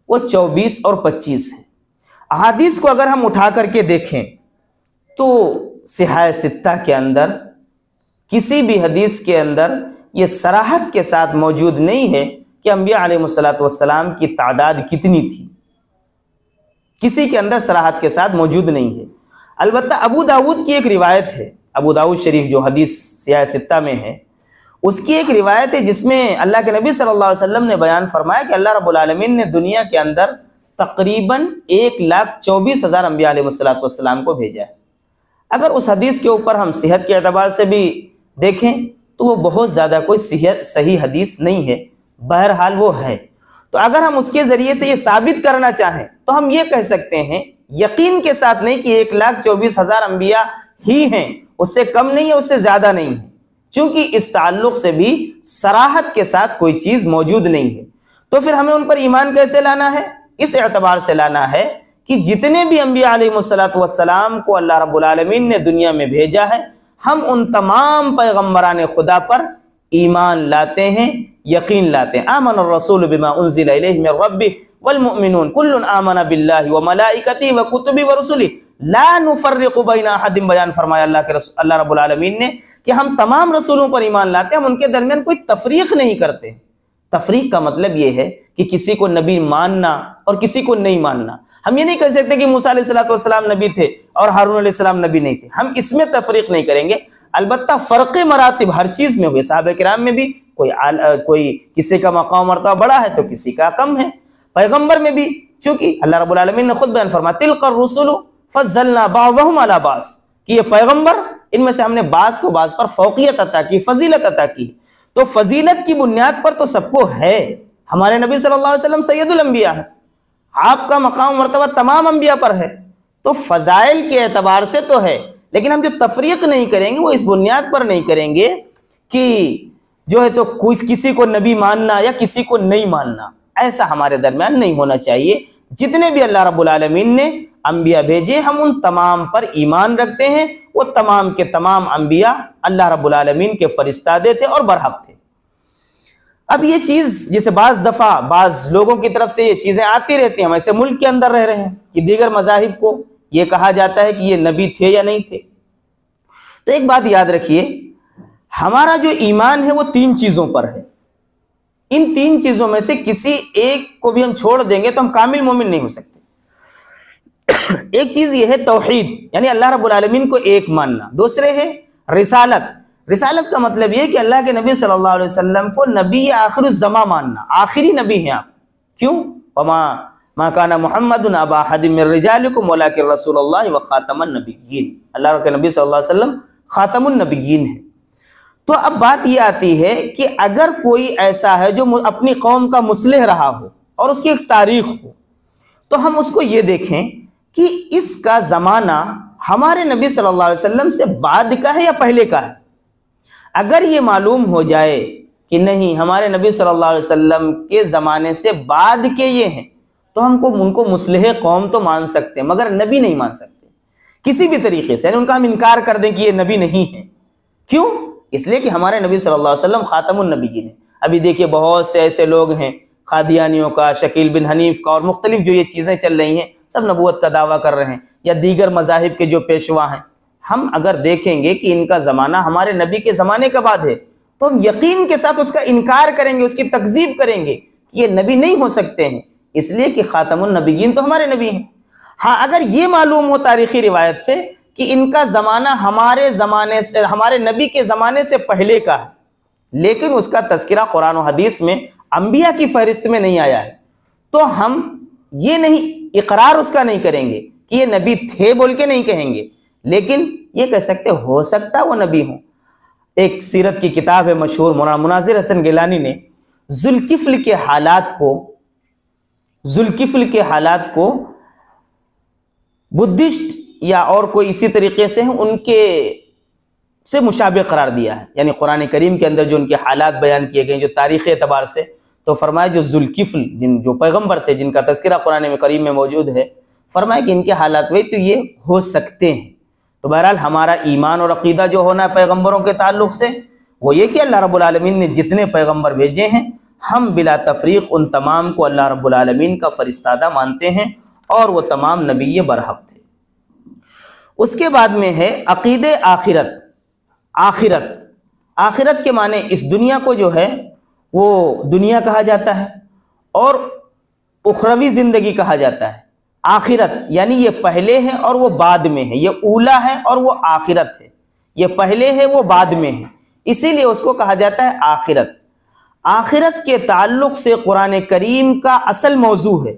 वो 24 और 25 है। अहादीस को अगर हम उठा करके देखें तो सिहाह सित्ता के अंदर किसी भी हदीस के अंदर ये सराहत के साथ मौजूद नहीं है कि अंबिया अलैहिमुस्सलातु वस्सलाम की तादाद कितनी थी। किसी के अंदर सराहत के साथ मौजूद नहीं है। अलबत्ता अबू दाऊद की एक रिवायत है, अबू दाऊद शरीफ जो हदीस सिहाह सित्ता में है, उसकी एक रिवायत है जिसमें अल्लाह के नबी सल्लल्लाहु अलैहि वसल्लम ने बयान फरमाया कि अल्लाह रब्बुल आलमीन ने दुनिया के अंदर तकरीबन 1,24,000 अंबिया अलैहिमुस्सलातु वस्सलाम को भेजा है। अगर उस हदीस के ऊपर हम सेहत के एतबार से भी देखें तो वो बहुत ज़्यादा कोई सही हदीस नहीं है, बहरहाल वो है। तो अगर हम उसके ज़रिए से ये साबित करना चाहें तो हम ये कह सकते हैं यकीन के साथ नहीं कि 1,24,000 अंबिया ही हैं, उससे कम नहीं है, उससे ज़्यादा नहीं है, चूँकि इस ताल्लुक़ से भी सराहत के साथ कोई चीज़ मौजूद नहीं है। तो फिर हमें उन पर ईमान कैसे लाना है? इस एतबार से लाना है कि जितने भी अंबिया अलैहिमुस्सलातु वस्सलाम को अल्लाह रब्बुल आलमीन ने दुनिया में भेजा है, हम उन तमाम पैगम्बरान खुदा पर ईमान लाते हैं, यकीन लाते हैं। आमन रसूल बिमा उन्ज़िला इलैहि मिर रब्बिह वल मुमिनून कुल्लुन आमना बिल्लाहि व मलाइकतिहि व कुतुबिहि व रुसुलिहि ला नुफर्रिकु बैना अहदिन। बयान फरमाया अल्लाह रब्बुल आलमीन ने कि हम तमाम रसूलों पर ईमान लाते हैं, हम उनके दरमियान कोई तफरीक नहीं करते। तफरीक का मतलब ये है कि किसी को नबी मानना और किसी को नहीं मानना। हम ये नहीं कह सकते कि मूसा अलैहिस्सलातु वस्सलाम नबी थे और हारून अलैहिस्सलाम नबी नहीं थे, हम इसमें तफरीक नहीं करेंगे। अलबत्ता फ़र्क़ मरातिब हर चीज़ में हुए। सहाबा किराम में भी कोई किसी का मकाम मर्तबा बड़ा है तो किसी का कम है। पैगम्बर में भी चूँकि अल्लाह रब्बुल आलमीन ने खुद बयान फरमाया तिल्कर रुसुलु फज़्ज़लना बाज़हुम अला बाज़, कि ये पैगम्बर इनमें से हमने बाज़ को बाज़ पर फ़ौक़ियत अता की, फजीलत अता की। तो फजीलत की बुनियाद पर तो सबको है। हमारे नबी सल्लल्लाहु अलैहि वसल्लम सैयदुल अंबिया है, आपका मकाम मर्तबा तमाम अंबिया पर है, तो फ़ज़ाइल के एतबार से तो है। लेकिन हम जो तफरीक नहीं करेंगे वो इस बुनियाद पर नहीं करेंगे कि जो है तो कुछ किसी को नबी मानना या किसी को नहीं मानना, ऐसा हमारे दरमियान नहीं होना चाहिए। जितने भी अल्लाह रब्बुल आलमीन ने अंबिया भेजे हम उन तमाम पर ईमान रखते हैं। वो तमाम के तमाम अंबिया अल्लाह रब्बुल आलमीन के फरिश्तादे थे और बरहक थे। अब ये चीज़ जैसे बाज़ दफ़ा बाज़ लोगों की तरफ से ये चीज़ें आती रहती हैं, हम ऐसे मुल्क के अंदर रह रहे हैं कि दीगर मज़ाहिब को ये कहा जाता है कि ये नबी थे या नहीं थे। तो एक बात याद रखिए, हमारा जो ईमान है वो 3 चीज़ों पर है। इन 3 चीज़ों में से किसी एक को भी हम छोड़ देंगे तो हम कामिल मोमिन नहीं हो सकते। एक चीज़ ये है तौहीद, यानी अल्लाह रब्बुल आलमीन को एक मानना। दूसरे है रिसालत। रिसालत का मतलब ये कि अल्लाह के नबी सल्लल्लाहु अलैहि वसल्लम को नबी आखिरुज़्ज़मा मानना, आखिरी नबी हैं आप। क्यों? मा काना मुहम्मदुन अबा अहदिम मिर रिजालिकुम वलाकिन रसूलुल्लाह व खातमुन नबिय्यीन। अल्लाह के नबी सल्लल्लाहु अलैहि वसल्लम खातमुन नबिय्यीन है। तो अब बात यह आती है कि अगर कोई ऐसा है जो अपनी कौम का मुस्लिह रहा हो और उसकी एक तारीख हो, तो हम उसको ये देखें कि इसका ज़माना हमारे नबी सल्लल्लाहु अलैहि वसल्लम से बाद का है या पहले का है। अगर ये मालूम हो जाए कि नहीं हमारे नबी सल्लल्लाहु अलैहि वसल्लम के ज़माने से बाद के ये हैं, तो हमको उनको मुस्लिह कौम तो मान सकते हैं, मगर नबी नहीं मान सकते किसी भी तरीके से। यानी उनका हम इनकार कर दें कि ये नबी नहीं है। क्यों? इसलिए कि हमारे नबी सल्लल्लाहु अलैहि वसल्लम खातमुन नबीयीन हैं। अभी देखिए बहुत से ऐसे लोग हैं, कादियानियों का, शकील बिन हनीफ का और मुख्तलिफ जो ये चीज़ें चल रही हैं, सब नबूवत का दावा कर रहे हैं, या दीगर मज़ाहिब के जो पेशवा हैं। हम अगर देखेंगे कि इनका ज़माना हमारे नबी के ज़माने के बाद है, तो हम यकीन के साथ उसका इनकार करेंगे, उसकी तकज़ीब करेंगे कि ये नबी नहीं हो सकते हैं, इसलिए कि खातमुन नबीयीन तो हमारे नबी हैं। हाँ, अगर ये मालूम हो तारीख़ी रिवायत से कि इनका ज़माना हमारे ज़माने से, हमारे नबी के ज़माने से पहले का है, लेकिन उसका तज़किरा कुरान और हदीस में अंबिया की फहरिस्त में नहीं आया है, तो हम ये नहीं इकरार उसका नहीं करेंगे कि ये नबी थे बोल के नहीं कहेंगे, लेकिन ये कह सकते हो सकता है वो नबी हो। एक सीरत की किताब है मशहूर, मौलाना मुनाज़िर हसन गिलानी ने ज़ुल्किफ्ल के हालात को बुद्धिस्ट या और कोई इसी तरीके से हैं उनके से मुशाबे करार दिया है। यानी कुरान करीम के अंदर जो उनके हालात बयान किए गए जो तारीख़ एतबार से, तो फरमाया जो ज़ुल्किफ्ल जो पैगंबर थे जिनका तज़किरा कुरान में करीम में मौजूद है, फरमाया कि इनके हालात वही तो ये हो सकते हैं। तो बहरहाल हमारा ईमान और अक़ीदा जो होना है पैगंबरों के ताल्लुक़ से वो ये कि अल्लाह रब्बुल आलमीन ने जितने पैगंबर भेजे हैं, हम बिला तफरीक़ उन तमाम को अल्लाह रब्बुल आलमीन का फ़रिश्तादा मानते हैं और वो तमाम नबी बरहक थे। उसके बाद में है अक़ीदे आखिरत। आखिरत के माने इस दुनिया को जो है वो दुनिया कहा जाता है और उखरवी ज़िंदगी कहा जाता है। आखिरत यानी ये पहले है और वो बाद में है, ये ऊला है और वो आखिरत है, ये पहले है वो बाद में है, इसीलिए उसको कहा जाता है आखिरत। आखिरत के ताल्लुक़ से कुरान करीम का असल मौजू है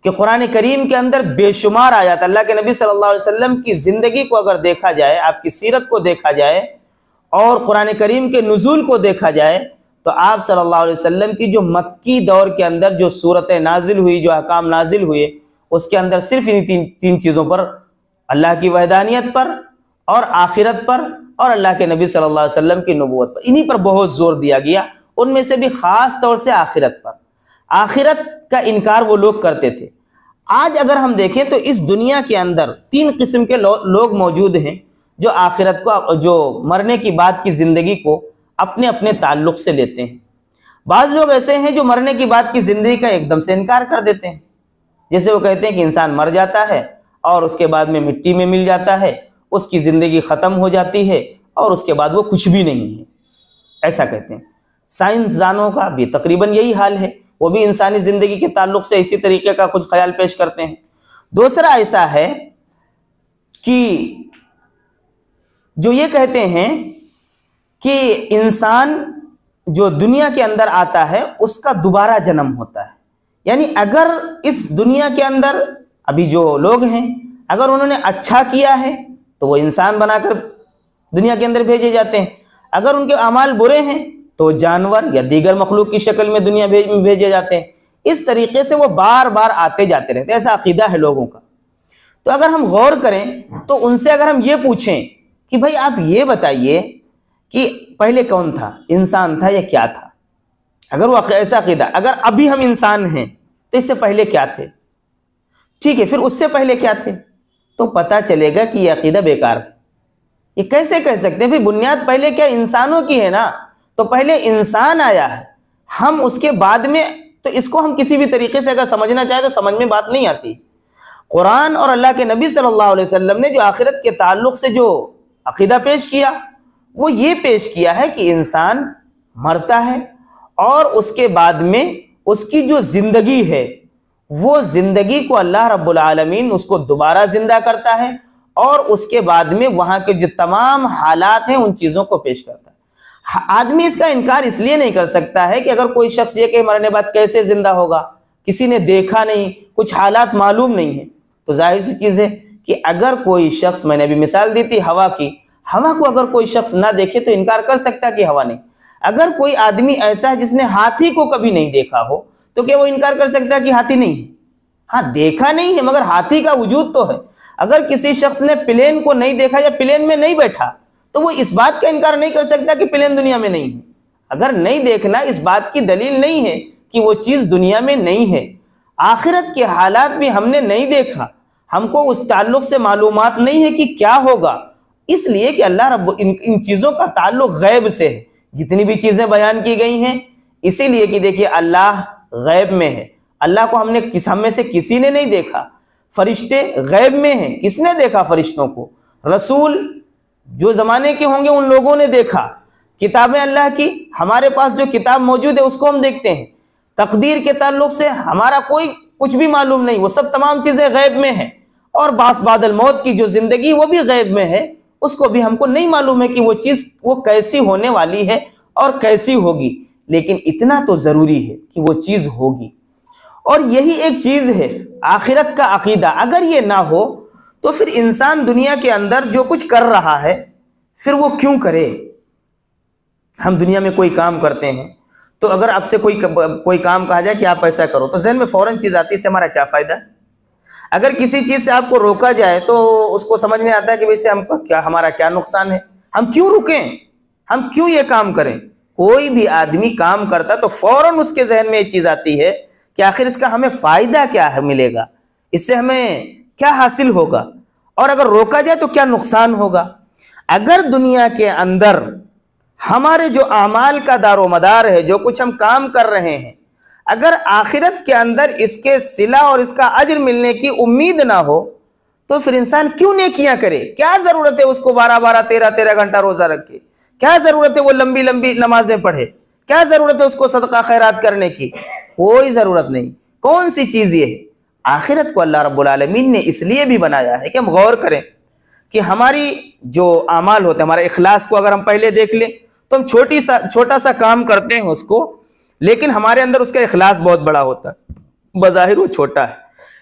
कि कुरान करीम के अंदर बेशुमार आयत, अल्लाह के नबी सल्लल्लाहु अलैहि वसल्लम की ज़िंदगी को अगर देखा जाए, आपकी सीरत को देखा जाए और कुरान करीम के नुज़ूल को देखा जाए, तो आप सल्लल्लाहु अलैहि वसल्लम की जो मक्की दौर के अंदर जो सूरतें नाजिल हुई, जो अहकाम नाजिल हुए, उसके अंदर सिर्फ इन तीन चीज़ों पर, अल्लाह की वहदानियत पर और आखिरत पर और अल्लाह के नबी सल्लल्लाहु अलैहि वसल्लम की नबूवत पर, इन्हीं पर बहुत जोर दिया गया। उनमें से भी ख़ास तौर से आखिरत पर। आखिरत का इनकार वो लोग करते थे। आज अगर हम देखें तो इस दुनिया के अंदर तीन किस्म के लोग मौजूद हैं जो आखिरत को, जो मरने की बाद की ज़िंदगी को अपने अपने ताल्लुक़ से लेते हैं। बाज़ लोग ऐसे हैं जो मरने की बाद की ज़िंदगी का एकदम से इनकार कर देते हैं। जैसे वो कहते हैं कि इंसान मर जाता है और उसके बाद में मिट्टी में मिल जाता है, उसकी ज़िंदगी ख़त्म हो जाती है और उसके बाद वो कुछ भी नहीं है, ऐसा कहते हैं। साइंसदानों का भी तकरीबन यही हाल है, वो भी इंसानी ज़िंदगी के ताल्लुक़ से इसी तरीके का कुछ ख्याल पेश करते हैं। दूसरा ऐसा है कि जो ये कहते हैं कि इंसान जो दुनिया के अंदर आता है उसका दोबारा जन्म होता है। यानी अगर इस दुनिया के अंदर अभी जो लोग हैं, अगर उन्होंने अच्छा किया है तो वो इंसान बनाकर दुनिया के अंदर भेजे जाते हैं, अगर उनके अमाल बुरे हैं तो जानवर या दीगर मखलूक की शक्ल में दुनिया भेजे जाते हैं। इस तरीके से वो बार बार आते जाते रहते हैं, ऐसा अकीदा है लोगों का। तो अगर हम गौर करें तो उनसे अगर हम ये पूछें कि भाई आप ये बताइए कि पहले कौन था, इंसान था या क्या था, अगर वो ऐसा अकीदा, अगर अभी हम इंसान हैं तो इससे पहले क्या थे, ठीक है, फिर उससे पहले क्या थे, तो पता चलेगा कि ये अकीदा बेकार है। ये कैसे कह सकते हैं भाई बुनियाद पहले क्या इंसानों की है ना, तो पहले इंसान आया है, हम उसके बाद में, तो इसको हम किसी भी तरीके से अगर समझना चाहे तो समझ में बात नहीं आती। कुरान और अल्लाह के नबी सल्लल्लाहु अलैहि वसल्लम ने जो आखिरत के ताल्लुक़ से जो अकीदा पेश किया वो ये पेश किया है कि इंसान मरता है और उसके बाद में उसकी जो ज़िंदगी है वो ज़िंदगी को अल्लाह रब्बुल आलमीन उसको दोबारा ज़िंदा करता है और उसके बाद में वहाँ के जो तमाम हालात हैं उन चीज़ों को पेश करता है। आदमी इसका इनकार इसलिए नहीं कर सकता है कि अगर कोई शख्स ये कि मरने बाद कैसे ज़िंदा होगा, किसी ने देखा नहीं, कुछ हालात मालूम नहीं है, तो जाहिर सी चीज़ है कि अगर कोई शख्स, मैंने अभी मिसाल दी थी हवा की, हवा को अगर कोई शख्स ना देखे तो इनकार कर सकता है कि हवा नहीं। अगर कोई आदमी ऐसा है जिसने हाथी को कभी नहीं देखा हो तो क्या वो इनकार कर सकता है कि हाथी नहीं है? हाँ, देखा नहीं है मगर हाथी का वजूद तो है। अगर किसी शख्स ने प्लेन को नहीं देखा या प्लेन में नहीं बैठा तो वो इस बात का इनकार नहीं कर सकता कि प्लेन दुनिया में नहीं है। अगर नहीं देखना, इस बात की दलील नहीं है कि वो चीज़ दुनिया में नहीं है। आखिरत के हालात भी हमने नहीं देखा, हमको उस ताल्लुक से मालूमात नहीं है कि क्या होगा, इसलिए कि अल्लाह रब्बुल इन चीज़ों का ताल्लुक गैब से है। जितनी भी चीज़ें बयान की गई हैं, इसीलिए कि देखिए अल्लाह गैब में है, अल्लाह को हम में से किसी ने नहीं देखा। फरिश्ते गैब में हैं, किसने देखा फरिश्तों को? रसूल जो ज़माने के होंगे उन लोगों ने देखा। किताबें अल्लाह की, हमारे पास जो किताब मौजूद है उसको हम देखते हैं। तकदीर के ताल्लुक से हमारा कोई कुछ भी मालूम नहीं, वो सब तमाम चीज़ें गैब में हैं। और बास बादल मौत की जो ज़िंदगी वो भी गैब में है, उसको भी हमको नहीं मालूम है कि वो चीज़ वो कैसी होने वाली है और कैसी होगी, लेकिन इतना तो ज़रूरी है कि वो चीज़ होगी। और यही एक चीज़ है आखिरत का अकीदा। अगर ये ना हो तो फिर इंसान दुनिया के अंदर जो कुछ कर रहा है फिर वो क्यों करे? हम दुनिया में कोई काम करते हैं तो अगर आपसे कोई काम कहा जाए कि आप ऐसा करो, तो जहन में फौरन चीज़ आती है इससे हमारा क्या फ़ायदा? अगर किसी चीज़ से आपको रोका जाए तो उसको समझ में आता है कि वैसे हमको क्या, हमारा क्या नुकसान है, हम क्यों रुकें, हम क्यों ये काम करें? कोई भी आदमी काम करता तो फौरन उसके जहन में ये चीज़ आती है कि आखिर इसका हमें फ़ायदा क्या है, मिलेगा, इससे हमें क्या हासिल होगा, और अगर रोका जाए तो क्या नुकसान होगा। अगर दुनिया के अंदर हमारे जो आमाल का दारोमदार है, जो कुछ हम काम कर रहे हैं, अगर आखिरत के अंदर इसके सिला और इसका अज्र मिलने की उम्मीद ना हो तो फिर इंसान क्यों नेकियां करे? क्या जरूरत है उसको 12-12, 13-13 घंटा रोजा रखे? क्या जरूरत है वो लंबी लंबी नमाजें पढ़े? क्या जरूरत है उसको सदका खैरात करने की? कोई जरूरत नहीं। कौन सी चीज ये है? आखिरत को अल्लाह रब्बुल आलमीन ने इसलिए भी बनाया है कि हम गौर करें कि हमारी जो आमाल होते हैं, हमारे इखलास को अगर हम पहले देख लें तो हम छोटा सा काम करते हैं उसको, लेकिन हमारे अंदर उसका इखलास बहुत बड़ा होता है। बज़ाहिर वो छोटा है,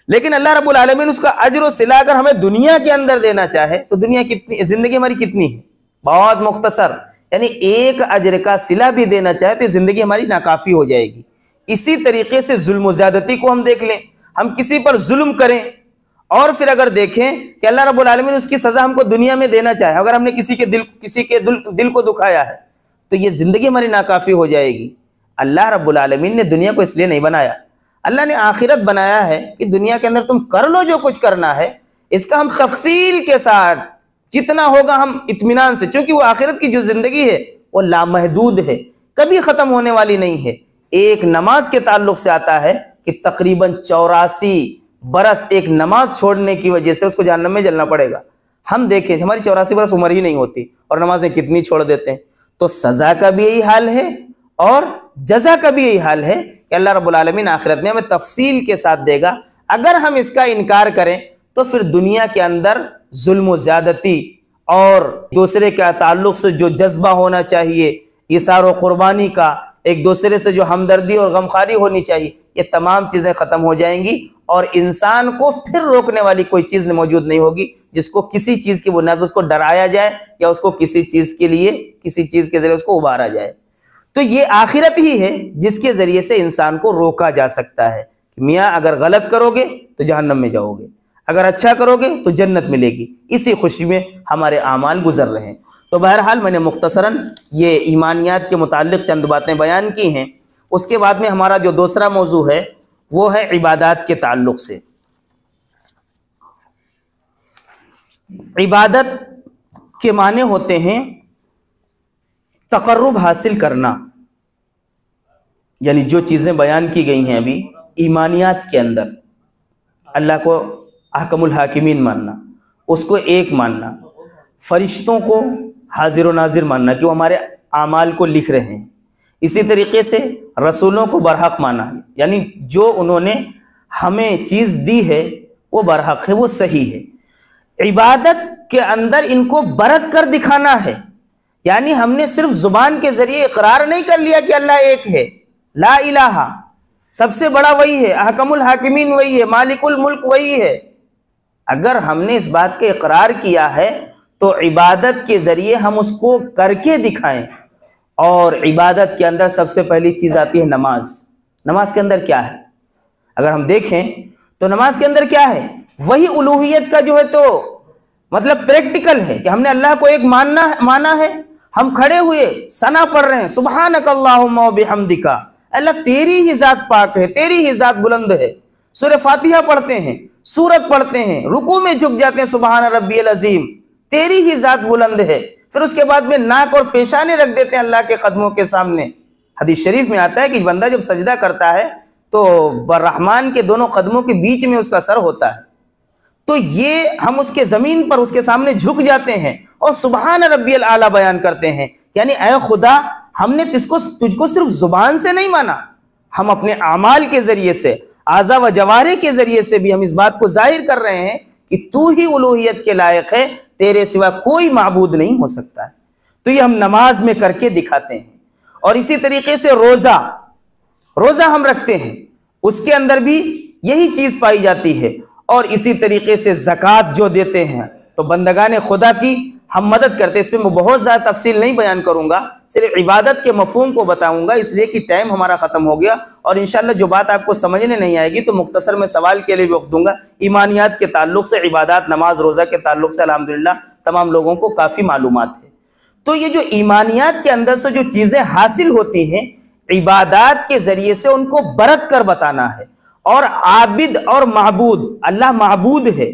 लेकिन अल्लाह रब्बुल आलमीन उसका अज्र और सिला अगर हमें दुनिया के अंदर देना चाहे तो दुनिया कितनी, जिंदगी हमारी कितनी है? बहुत मुख्तसर। यानी एक अज्र का सिला भी देना चाहे तो जिंदगी हमारी नाकाफी हो जाएगी। इसी तरीके से जुल्म व ज़्यादती को हम देख लें, हम किसी पर जुल्म करें और फिर अगर देखें कि अल्लाह रब्बुल आलमीन उसकी सजा हमको दुनिया में देना चाहे, अगर हमने किसी के दिल को दुखाया है तो ये जिंदगी हमारी नाकाफी हो जाएगी। अल्लाह रब्बुल आलमीन ने दुनिया को इसलिए नहीं बनाया, अल्लाह ने आखिरत बनाया है कि दुनिया के अंदर तुम कर लो जो कुछ करना है, इसका हम तफसील के साथ जितना होगा हम इत्मीनान से, क्योंकि वो आखिरत की जो जिंदगी है वो लामहदूद है, कभी खत्म होने वाली नहीं है। एक नमाज के ताल्लुक से आता है कि तकरीबन 84 बरस एक नमाज छोड़ने की वजह से उसको जहन्नम में जलना पड़ेगा। हम देखें हमारी 84 बरस उम्र ही नहीं होती और नमाजें कितनी छोड़ देते हैं। तो सजा का भी यही हाल है और जजा का भी यही हाल है कि अल्लाह रब्बुल आलमीन आखिरत में हमें तफसील के साथ देगा। अगर हम इसका इनकार करें तो फिर दुनिया के अंदर जुल्म ज़्यादती और दूसरे के ताल्लुक से जो जज्बा होना चाहिए, इसार व कुर्बानी का, एक दूसरे से जो हमदर्दी और गमखारी होनी चाहिए, ये तमाम चीज़ें ख़त्म हो जाएंगी और इंसान को फिर रोकने वाली कोई चीज़ मौजूद नहीं होगी जिसको किसी चीज़ की बुनियाद पर उसको डराया जाए या उसको किसी चीज़ के जरिए उसको उबारा जाए। तो ये आखिरत ही है जिसके ज़रिए से इंसान को रोका जा सकता है कि मियाँ अगर गलत करोगे तो जहन्नम में जाओगे, अगर अच्छा करोगे तो जन्नत मिलेगी। इसी खुशी में हमारे आमाल गुजर रहे हैं। तो बहरहाल मैंने मुख्तसरन ये ईमानियात के मुताल्लिक़ चंद बातें बयान की हैं। उसके बाद में हमारा जो दूसरा मौजू है वो है इबादत के ताल्लुक़ से। इबादत के माने होते हैं तक़र्रुब हासिल करना, यानी जो चीज़ें बयान की गई हैं अभी ईमानियात के अंदर, अल्लाह को अहकमुल हाकिमीन मानना, उसको एक मानना, फरिश्तों को हाजिर व नाजिर मानना कि वो हमारे आमाल को लिख रहे हैं, इसी तरीके से रसूलों को बरहक माना है, यानी जो उन्होंने हमें चीज़ दी है वो बरहक है, वो सही है। इबादत के अंदर इनको बरत कर दिखाना है, यानी हमने सिर्फ जुबान के जरिए इकरार नहीं कर लिया कि अल्लाह एक है, ला इलाहा सबसे बड़ा वही है, अहकमुल हाकिमीन वही है, मालिकुल मुल्क वही है। अगर हमने इस बात के इकरार किया है तो इबादत के जरिए हम उसको करके दिखाएं। और इबादत के अंदर सबसे पहली चीज आती है नमाज। नमाज के अंदर क्या है? अगर हम देखें तो नमाज के अंदर क्या है? वही उलूहियत का जो है तो मतलब प्रैक्टिकल है कि हमने अल्लाह को एक माना है। हम खड़े हुए सना पढ़ रहे हैं, सुब्हानक अल्लाहुम्मा व बिहम्दिका, अल्लाह तेरी ही जात पाक है, तेरी ही जात बुलंद है। सूरह फातिहा पढ़ते हैं, सूरत पढ़ते हैं, रुकू में झुक जाते हैं, सुबहान रब्बियल अजीम, तेरी ही जात बुलंद है। फिर उसके बाद में नाक और पेशानी रख देते हैं अल्लाह के कदमों के सामने। हदीस शरीफ में आता है कि बंदा जब सजदा करता है तो रहमान के दोनों कदमों के बीच में उसका सर होता है। तो ये हम उसके जमीन पर उसके सामने झुक जाते हैं और सुबहान रब्बियल आला बयान करते हैं, यानी ऐ खुदा, हमने तुझको सिर्फ जुबान से नहीं माना, हम अपने आमाल के जरिए से, आज़ा व जवारे के जरिए से भी हम इस बात को जाहिर कर रहे हैं कि तू ही उलूहियत के लायक है, तेरे सिवा कोई माबूद नहीं हो सकता है। तो ये हम नमाज में करके दिखाते हैं। और इसी तरीके से रोजा हम रखते हैं, उसके अंदर भी यही चीज पाई जाती है। और इसी तरीके से ज़कात जो देते हैं तो बंदगाने खुदा की हम मदद करते हैं। इसमें मैं बहुत ज़्यादा तफसील नहीं बयान करूंगा, सिर्फ इबादत के मफहूम को बताऊंगा, इसलिए कि टाइम हमारा ख़त्म हो गया। और इंशाल्लाह जो बात आपको समझने नहीं आएगी तो मुख्तसर में सवाल के लिए भी वक्त दूंगा। ईमानियात के ताल्लुक से, इबादत, नमाज, रोज़ा के ताल्लुक से अल्हम्दुलिल्लाह तमाम लोगों को काफ़ी मालूमात है। तो ये जो ईमानियात के अंदर से जो चीज़ें हासिल होती हैं, इबादत के ज़रिए से उनको बरत कर बताना है। और आबिद और महबूद, अल्लाह महबूद है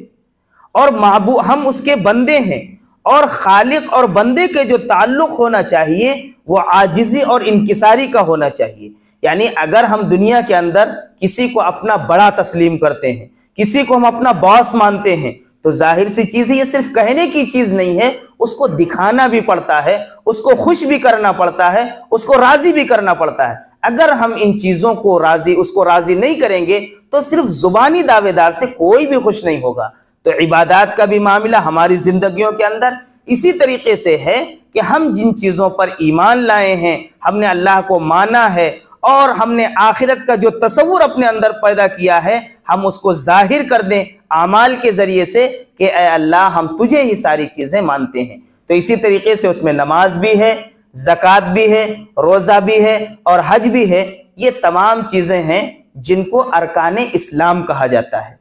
और महबूद हम उसके बंदे हैं। और खालिक और बंदे के जो ताल्लुक होना चाहिए वो आजिज़ी और इनकिसारी का होना चाहिए। यानी अगर हम दुनिया के अंदर किसी को अपना बड़ा तस्लीम करते हैं, किसी को हम अपना बॉस मानते हैं, तो जाहिर सी चीज़ है, ये सिर्फ कहने की चीज़ नहीं है, उसको दिखाना भी पड़ता है, उसको खुश भी करना पड़ता है, उसको राज़ी भी करना पड़ता है। अगर हम इन चीज़ों को उसको राज़ी नहीं करेंगे तो सिर्फ जुबानी दावेदार से कोई भी खुश नहीं होगा। तो इबादत का भी मामला हमारी जिंदगियों के अंदर इसी तरीके से है कि हम जिन चीज़ों पर ईमान लाए हैं, हमने अल्लाह को माना है और हमने आखिरत का जो तसव्वुर अपने अंदर पैदा किया है, हम उसको जाहिर कर दें आमाल के ज़रिए से कि ए अल्लाह, हम तुझे ही सारी चीज़ें मानते हैं। तो इसी तरीके से उसमें नमाज भी है, ज़कात भी है, रोज़ा भी है और हज भी है। ये तमाम चीज़ें हैं जिनको अरकान इस्लाम कहा जाता है।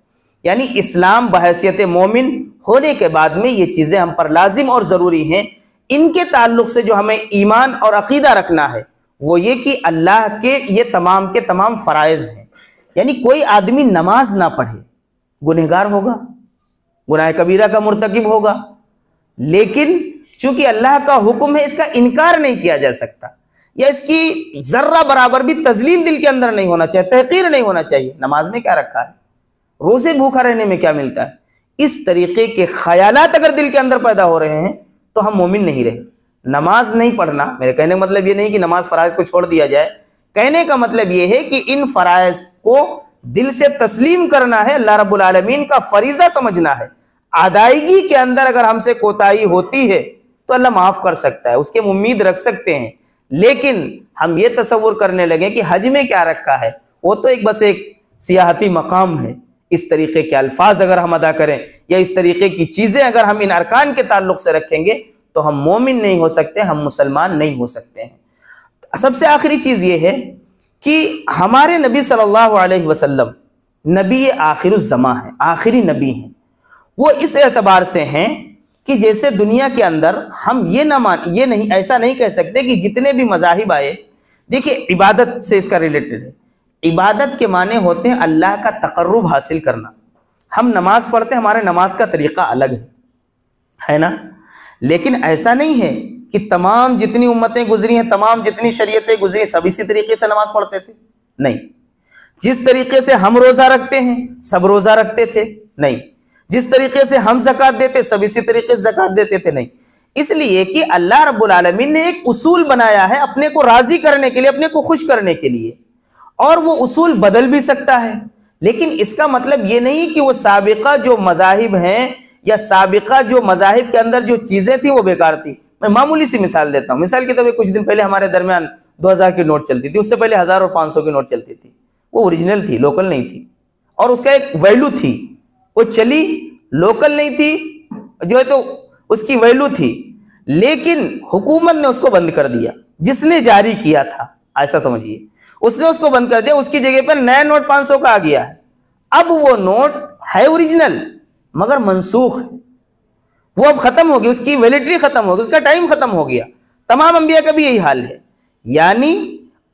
यानी इस्लाम बहैसियत मोमिन होने के बाद में ये चीज़ें हम पर लाजिम और ज़रूरी हैं। इनके ताल्लुक से जो हमें ईमान और अकीदा रखना है वो ये कि अल्लाह के ये तमाम के तमाम फ़राइज़ हैं। यानी कोई आदमी नमाज ना पढ़े गुनहगार होगा, गुनाह कबीरा का मुर्तकिब होगा, लेकिन चूंकि अल्लाह का हुक्म है, इसका इनकार नहीं किया जा सकता या इसकी जर्रा बराबर भी तजलील दिल के अंदर नहीं होना चाहिए, तहकीर नहीं होना चाहिए। नमाज में क्या रखा है, रोजे भूखा रहने में क्या मिलता है, इस तरीके के ख्यालात अगर दिल के अंदर पैदा हो रहे हैं तो हम मोमिन नहीं रहे। नमाज नहीं पढ़ना, मेरे कहने का मतलब ये नहीं कि नमाज फ़राइज़ को छोड़ दिया जाए, कहने का मतलब ये है कि इन फ़राइज़ को दिल से तस्लीम करना है, अल्लाह रब्बुल आलमीन का फरीज़ा समझना है। अदायगी के अंदर अगर हमसे कोताही होती है तो अल्लाह माफ़ कर सकता है, उसके उम्मीद रख सकते हैं। लेकिन हम ये तसव्वुर करने लगे कि हज में क्या रखा है, वो तो बस एक सियाहती मकाम है, इस तरीके के अल्फाज अगर हम अदा करें या इस तरीके की चीज़ें अगर हम इन अरकान के ताल्लुक से रखेंगे तो हम मोमिन नहीं हो सकते, हम मुसलमान नहीं हो सकते हैं। सबसे आखिरी चीज़ ये है कि हमारे नबी सल्लल्लाहु अलैहि वसल्लम नबी आखिरुज़्ज़मा है, आखिरी नबी हैं। वो इस एतबार से हैं कि जैसे दुनिया के अंदर हम ये नहीं ऐसा नहीं कह सकते कि जितने भी मज़ाहिब आए, देखिए इबादत से इसका रिलेटेड है। इबादत के माने होते हैं अल्लाह का तक़र्रुब हासिल करना। हम नमाज पढ़ते हैं, हमारे नमाज का तरीक़ा अलग है ना, लेकिन ऐसा नहीं है कि तमाम जितनी उम्मतें गुजरी हैं, तमाम जितनी शरीयतें गुजरी, सब इसी तरीके से नमाज पढ़ते थे? नहीं। जिस तरीके से हम रोज़ा रखते हैं सब रोज़ा रखते थे? नहीं। जिस तरीके से हम ज़कात देते सब इसी तरीके से ज़कात देते थे? नहीं। इसलिए कि अल्लाह रब्बुल आलमीन ने एक उसूल बनाया है अपने को राज़ी करने के लिए, अपने को खुश करने के लिए, और वो उसूल बदल भी सकता है। लेकिन इसका मतलब ये नहीं कि वो साबिका जो मज़ाहिब हैं या साबिका जो मज़ाहिब के अंदर जो चीज़ें थी वो बेकार थी। मैं मामूली सी मिसाल देता हूँ। मिसाल के तौर पर कुछ दिन पहले हमारे दरमियान 2000 की नोट चलती थी, उससे पहले 1000 और 500 की नोट चलती थी। वो ओरिजिनल थी, लोकल नहीं थी, और उसका एक वैल्यू थी। वो चली, लोकल नहीं थी, जो है तो उसकी वैल्यू थी, लेकिन हुकूमत ने उसको बंद कर दिया। जिसने जारी किया था, ऐसा समझिए, उसने उसको बंद कर दिया। उसकी जगह पर नया नोट 500 का आ गया है। अब वो नोट है ओरिजिनल मगर मनसूख है। वो अब खत्म हो गई, उसकी वैलिडिटी खत्म हो गई, उसका टाइम खत्म हो गया। तमाम अंबिया का भी यही हाल है। यानी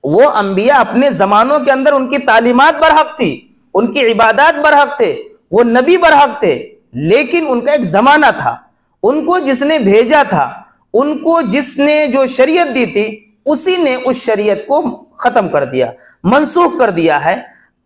वो अंबिया अपने जमानों के अंदर उनकी तालीमात बरहक थी, उनकी इबादत बरहक थे, वो नबी बरहक थे, लेकिन उनका एक जमाना था, उनको जिसने भेजा था, उनको जिसने जो शरीयत दी थी, उसी ने उस शरीयत को खत्म कर दिया, मनसूख कर दिया है।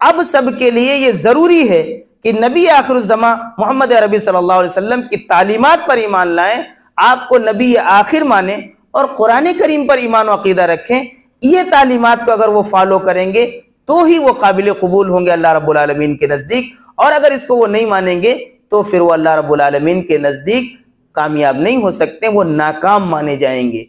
अब सबके लिए ये जरूरी है कि नबी आखिरुज़्ज़मा मोहम्मद अरबी सल्लल्लाहु अलैहि वसल्लम की तालीमात पर ईमान लाएं, आपको नबी आखिर माने और कुरान करीम पर ईमान व अकीदा रखें। ये तालीमात को अगर वो फॉलो करेंगे तो ही वो काबिल कबूल होंगे अल्लाह रब्बुल आलमीन के नज़दीक, और अगर इसको वो नहीं मानेंगे तो फिर वो अल्लाह रब्बुल आलमीन के नज़दीक कामयाब नहीं हो सकते, वो नाकाम माने जाएंगे।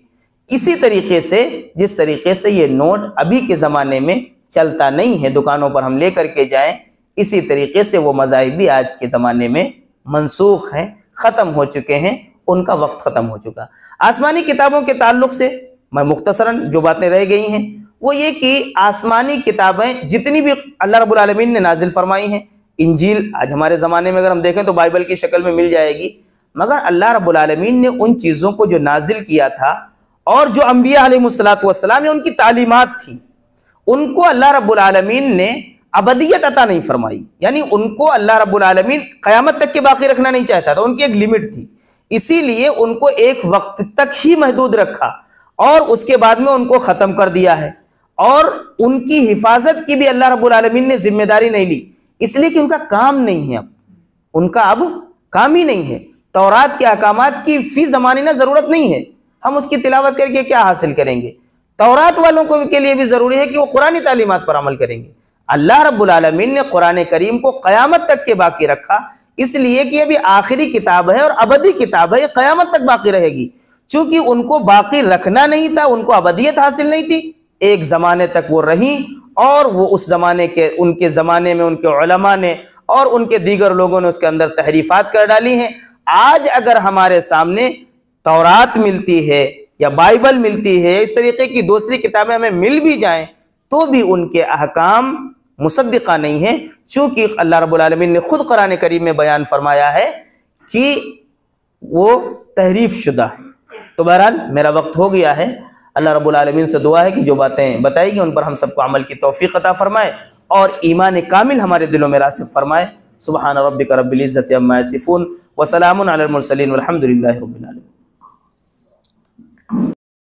इसी तरीके से जिस तरीके से ये नोट अभी के ज़माने में चलता नहीं है, दुकानों पर हम ले करके जाएं, इसी तरीके से वो मज़ाहिब भी आज के ज़माने में मनसूख हैं, ख़त्म हो चुके हैं, उनका वक्त ख़त्म हो चुका। आसमानी किताबों के ताल्लुक से मैं मुख्तसरन जो बातें रह गई हैं वो ये कि आसमानी किताबें जितनी भी अल्लाह रब्बुल आलमीन ने नाजिल फरमाई हैं, इंजील आज हमारे ज़माने में अगर हम देखें तो बाइबल की शक्ल में मिल जाएगी, मगर अल्लाह रब्बुल आलमीन ने उन चीज़ों को जो नाजिल किया था और जो अंबिया अलैहिमुस्सलातु वस्सलाम ने उनकी तालीमात थी, उनको अल्लाह रब्बुल आलमीन ने अबदियत अता नहीं फरमाई। यानी उनको अल्लाह रब्बुल आलमीन क़यामत तक के बाकी रखना नहीं चाहता था, उनकी एक लिमिट थी, इसीलिए उनको एक वक्त तक ही महदूद रखा और उसके बाद में उनको ख़त्म कर दिया है। और उनकी हिफाजत की भी अल्लाह रब्बुल आलमीन ने जिम्मेदारी नहीं ली, इसलिए कि उनका काम नहीं है, अब उनका अब काम ही नहीं है। तौरात के अहकामात की फी ज़मानिना ज़रूरत नहीं है, हम उसकी तिलावत करके क्या हासिल करेंगे। तौरात वालों को के लिए भी ज़रूरी है कि वो कुरानी तालीमात पर अमल करेंगे। अल्लाह रब्बुल आलमीन ने कुरान करीम को क़यामत तक के बाकी रखा, इसलिए कि अभी आखिरी किताब है और अबदी किताब है, ये क़यामत तक बाकी रहेगी। चूंकि उनको बाकी रखना नहीं था, उनको अबदियत हासिल नहीं थी, एक ज़माने तक वो रही और वो उस ज़माने के उनके ज़माने में उनके उलमा ने और उनके दीगर लोगों ने उसके अंदर तहरीफात कर डाली हैं। आज अगर हमारे सामने तौरात मिलती है या बाइबल मिलती है, इस तरीके की दूसरी किताबें हमें मिल भी जाएं, तो भी उनके अहकाम मुसद्दिक़ा नहीं है, चूँकि अल्लाह रब्बुल आलमीन ने खुद कुरान करीम में बयान फरमाया है कि वो तहरीफ शुदा है। तो बहरहाल मेरा वक्त हो गया है। अल्लाह रब्बुल आलमीन से दुआ है कि जो बातें बताएगी उन पर हम सबको अमल की तौफीक अता फरमाए और ईमान कामिल हमारे दिलों में रासिख़ फरमाए। सुब्हान रब्बिका रब्बिल इज़्ज़ति अम्मा यसिफ़ून व सलामुन अलल मुरसलीन वल्हम्दुलिल्लाहि रब्बिल आलमीन।